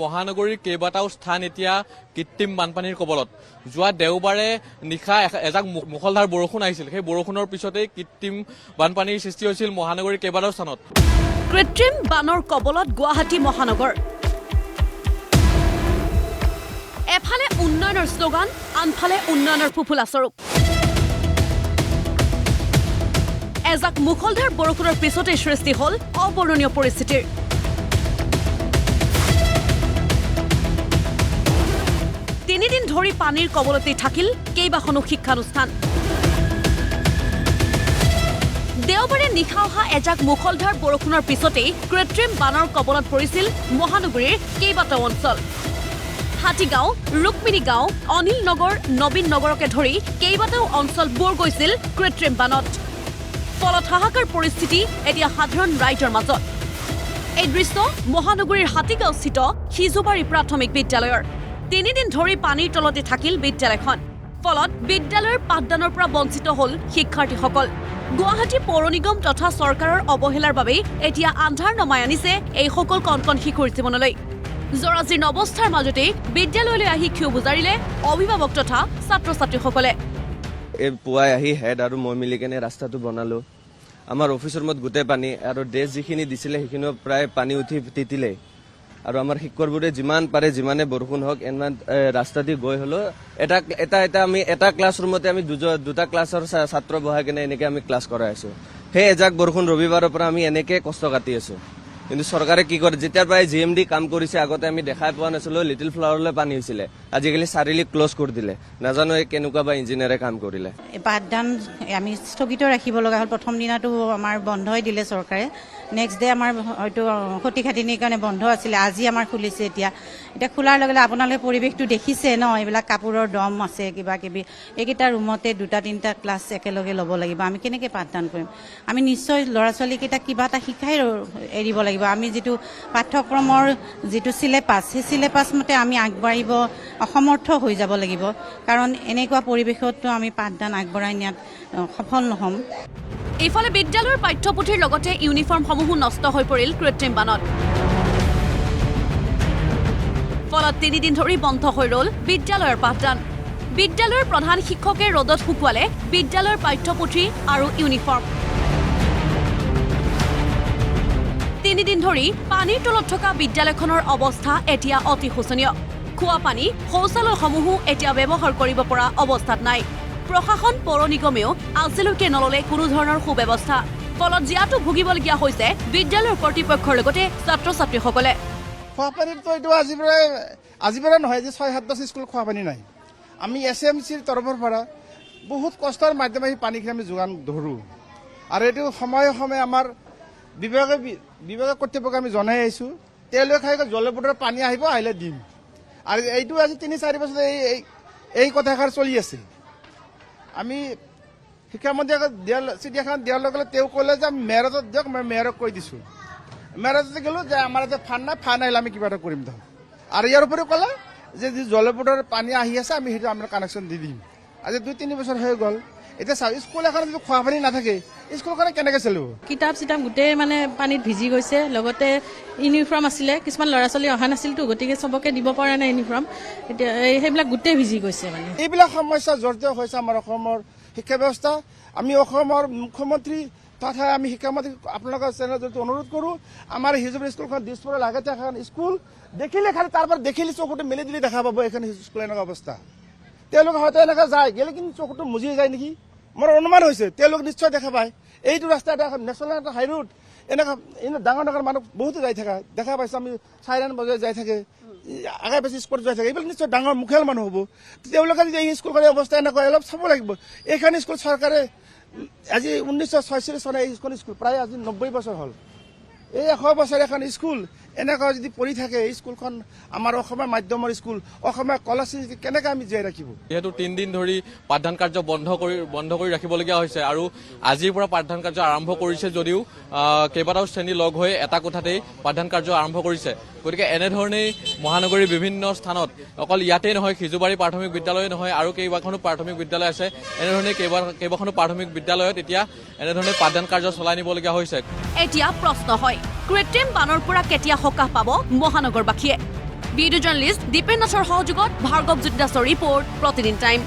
মহানগৰীৰ কেইবাটাও স্থান এতিয়া কৃত্ৰিম বানপানীৰ কবলত। যোৱা দেওবাৰে নিশা এজাক মুখলধাৰ বৰষুণ আহিছিল। সেই বৰষুণৰ পিছতেই কৃত্ৰিম বানপানীৰ সৃষ্টি হৈছিল মহানগৰীৰ কেইবাটাও স্থানত। কৃত্ৰিম বানৰ কবলত গুৱাহাটী মহানগৰ। এফালে উন্নয়নৰ শ্লোগান, আনফালে উন্নয়নৰ ফুফুলা স্বৰূপ। এজাক মুখলধাৰ বৰষুণৰ পিছতেই সৃষ্টি হ'ল অবৰ্ণনীয় পৰিস্থিতিৰ। তিনিদিন ধৰি পানীৰ কবলতেই থাকিল কেইবাখনো শিক্ষানুষ্ঠান। দেওবাৰে নিশা অহা এজাক মুখলধাৰ বৰষুণৰ পিছতেই কৃত্ৰিম বানৰ কবলত পৰিছিল মহানগৰীৰ কেইবাটাও অঞ্চল। হাতীগাঁও, ৰুক্মিণী গাঁও, অনিল নগৰ, নবীন নগৰকে ধৰি কেইবাটাও অঞ্চল বুৰ গৈছিল কৃত্ৰিম বানত। ফলত হাহাকাৰ পৰিস্থিতি এতিয়া সাধাৰণ ৰাইজৰ মাজত। এই দৃশ্য মহানগৰীৰ হাতীগাঁওস্থিত সিজুবাৰী প্ৰাথমিক বিদ্যালয়ৰ। তিনিদিন ধৰি পানীৰ তলতে থাকিল বিদ্যালয়খন। ফলত বিদ্যালয়ৰ পাঠদানৰ পৰা বঞ্চিত হ'ল শিক্ষাৰ্থীসকল। গুৱাহাটী পৌৰ নিগম তথা চৰকাৰৰ অৱহেলাৰ বাবেই এতিয়া আন্ধাৰ নমাই আনিছে এইসকল কণকণ শিশুৰ জীৱনলৈ। জৰাজীৰ্ণ অৱস্থাৰ মাজতেই বিদ্যালয়লৈ আহি ক্ষোভ বুজাৰিলে অভিভাৱক তথা ছাত্ৰ ছাত্ৰীসকলে। এই পুৱাই আহি হেড আৰু মই মিলি কেনে ৰাস্তাটো বনালো। আমাৰ অফিচৰ ৰুমত গোটেই পানী আৰু ড্ৰেছ যিখিনি দিছিলে সেইখিনিও প্ৰায় পানী উঠি তিতিলে। আৰু আমাৰ শিক্ষকবোৰে যিমান পাৰে যিমানে বৰষুণ হওক ইমান ৰাস্তা দি গৈ হলেও আমি এটা ক্লাছ ৰুমতে আমি দুটা ক্লাছৰ ছাত্ৰ বহাই কেনে এনেকে আমি ক্লাছ কৰাই আছো। সেই এজাক বৰষুণ ৰবিবাৰৰ পৰা আমি এনেকে কষ্ট কাটি আছো। কিন্তু চৰকাৰে কি কৰে, যেতিয়াৰ পৰাই GMD কাম কৰিছে আগতে আমি দেখাই পোৱা নাছিলো লিটিল ফ্লাৱাৰলৈ পানী হৈছিলে। আজিকালি চাৰিআলি ক্লজ কৰি দিলে। নাজানো কেনেকুৱা বা ইঞ্জিনিয়াৰে কাম কৰিলে। পাঠদান আমি স্থগিত ৰাখিব লগা হ'ল। প্ৰথম দিনাটো আমাৰ বন্ধই দিলে চৰকাৰে। নেক্সট ডে আমাৰ হয়তো ক্ষতি খাতিনিৰ কাৰণে বন্ধ আছিলে। আজি আমাৰ খুলিছে। এতিয়া খোলাৰ লগে লগে আপোনালোকে পৰিৱেশটো দেখিছে ন, এইবিলাক কাপোৰৰ দম আছে কিবা কিবি। এইকেইটা ৰুমতে দুটা তিনিটা ক্লাছ একেলগে ল'ব লাগিব। আমি কেনেকৈ পাঠদান কৰিম? আমি নিশ্চয় ল'ৰা ছোৱালীকেইটাক কিবা এটা শিকাই এৰিব লাগিব। আমি যিটো পাঠ্যক্ৰমৰ যিটো চিলেবাছ, সেই চিলেবাছ মতে আমি আগবাঢ়িব অসমৰ্থ হৈ যাব লাগিব। কাৰণ এনেকুৱা পৰিৱেশতো আমি পাঠদান আগবঢ়াই নিয়াত সফল নহ'ম। ইফালে বিদ্যালয়ৰ পাঠ্যপুথিৰ লগতে ইউনিফৰ্মসমূহো নষ্ট হৈ পৰিল কৃত্ৰিম বানত। ফলত তিনিদিন ধৰি বন্ধ হৈ ৰ'ল বিদ্যালয়ৰ পাঠদান। বিদ্যালয়ৰ প্ৰধান শিক্ষকে ৰ'দত শুকুৱালে বিদ্যালয়ৰ পাঠ্যপুথি আৰু ইউনিফৰ্ম। তিনিদিন ধৰি পানীৰ তলত থকা বিদ্যালয়খনৰ অৱস্থা এতিয়া অতি শোচনীয়। খোৱা পানী, শৌচালয়সমূহো এতিয়া ব্যৱহাৰ কৰিব পৰা অৱস্থাত নাই। প্ৰশাসন, পৌৰ নিগমেও আজিলৈকে নললে কোনো ধৰণৰ সুব্যৱস্থা। ফলত জিয়াটো ভুগিবলগীয়া হৈছে বিদ্যালয়ৰ কৰ্তৃপক্ষৰ লগতে ছাত্ৰ ছাত্ৰীসকলে। খোৱা পানীতো এইটো আজি পৰা নহয় যে ৬-৭ বছৰ স্কুলত খোৱা পানী নাই। আমি SMCৰ তৰফৰ পৰা বহুত কষ্টৰ মাধ্যমে সেই পানীখিনি আমি যোগান ধৰোঁ। আৰু এইটো সময়ে সময়ে আমাৰ বিভাগৰ কৰ্তৃপক্ষক আমি জনাই আহিছোঁ। তেওঁলোকে জলপথৰ পানী আহিলে দিম। আৰু এইটো আজি ৩-৪ বছৰ এই কথাষাৰ চলি আছে। আমি শিক্ষামন্ত্ৰীক চিঠিখন দিয়াৰ লগে লগে তেওঁ ক'লে যে মেয়ৰত দিয়ক। মই মেয়ৰক কৈ দিছোঁ। মেয়ৰতে গ'লোঁ যে আমাৰ এতিয়া ফাণ্ড আহিলে আমি কিবা এটা কৰিম ধৰক। আৰু ইয়াৰ উপৰিও ক'লে যে যি জলপথৰ পানী আহি আছে আমি সেইটো আমাৰ কানেকশ্যন দি দিম। আজি 2-3 বছৰ হৈ গ'ল। এতিয়া চাওক, স্কুল এখন যদি খোৱা পানী নাথাকে স্কুলখনে কেনেকৈ চলিব? কিতাপ চিতাপ গোটেই মানে পানীত ভিজি গৈছে। লগতে ইউনিফৰ্ম আছিলে, কিছুমান ল'ৰা ছোৱালী অহা নাছিলতো, গতিকে চবকে দিব পৰা নাই ইউনিফৰ্ম। এতিয়া সেইবিলাক গোটেই ভিজি গৈছে। মানে এইবিলাক সমস্যা জড়িত হৈছে আমাৰ অসমৰ শিক্ষা ব্যৱস্থা। আমি অসমৰ মুখ্যমন্ত্ৰী তথা আমি শিক্ষামন্ত্ৰী আপোনালোকৰ চেনেলৰ জৰিয়তে অনুৰোধ কৰোঁ, আমাৰ হিজুবাৰী স্কুলখন দিছপুৰৰ লাগতে এখন স্কুল দেখিলে খালি তাৰ পৰা দেখিলে চকুটো মেলি দিলে দেখা পাব এইখন স্কুল এনেকুৱা অৱস্থা। তেওঁলোকে হয়তো এনেকৈ যায় গেলে কিন্তু চকুটো মুজি যায় নেকি, মোৰ অনুমান হৈছে। তেওঁলোক নিশ্চয় দেখা পায়। এইটো ৰাস্তা এটা নেশ্যনেল এটা হাই ৰোড। এনেকুৱা ডাঙৰ ডাঙৰ মানুহ বহুতো যাই থকা দেখা পাইছোঁ আমি। চাইৰেন বজাই যাই থাকে, আগে পাছে স্পৰ্ট যাই থাকে। এইবিলাক নিশ্চয় ডাঙৰ মুখিয়াল মানুহ হ'ব। তেওঁলোকে যদি এই স্কুলখনৰ অৱস্থা এনেকুৱা অলপ চাব লাগিব। এইখন স্কুল চৰকাৰে আজি 1946 চনে এইখন স্কুল প্ৰায় আজি 90 বছৰ হ'ল। এই 100 বছৰ এখন স্কুল এনেকুৱা যদি পঢ়ি থাকে এই স্কুলখন আমাৰ অসমীয়া মাধ্যমৰ স্কুল, অসমীয়া কলা সংস্কৃতি কেনেকৈ আমি জীয়াই ৰাখিব? যিহেতু 3 দিন ধৰি পাঠদান কাৰ্য বন্ধ কৰি ৰাখিবলগীয়া হৈছে আৰু আজিৰ পৰা পাঠদান কাৰ্য আৰম্ভ কৰিছে যদিও কেইবাটাও শ্ৰেণী লগ হৈ এটা কোঠাতেই পাঠদান কাৰ্য আৰম্ভ কৰিছে। গতিকে এনেধৰণেই মহানগৰীৰ বিভিন্ন স্থানত, অকল ইয়াতেই নহয়, সিজুবাৰী প্ৰাথমিক বিদ্যালয় নহয় আৰু কেইবাখনো প্ৰাথমিক বিদ্যালয় আছে। এনেধৰণে কেইবাখনো প্ৰাথমিক বিদ্যালয়ত এতিয়া এনেধৰণে পাঠদান কাৰ্য চলাই নিবলগীয়া হৈছে। এতিয়া প্ৰশ্ন হয়, কৃত্ৰিম বানৰ পৰা কেতিয়া সকাহ পাব মহানগৰবাসীয়ে? ভিডিঅ' জাৰ্নেলিষ্ট দীপেন নাথৰ সহযোগত ভাৰ্গৱ জ্যোতি দাসৰ ৰিপৰ্ট প্ৰতিদিন টাইম।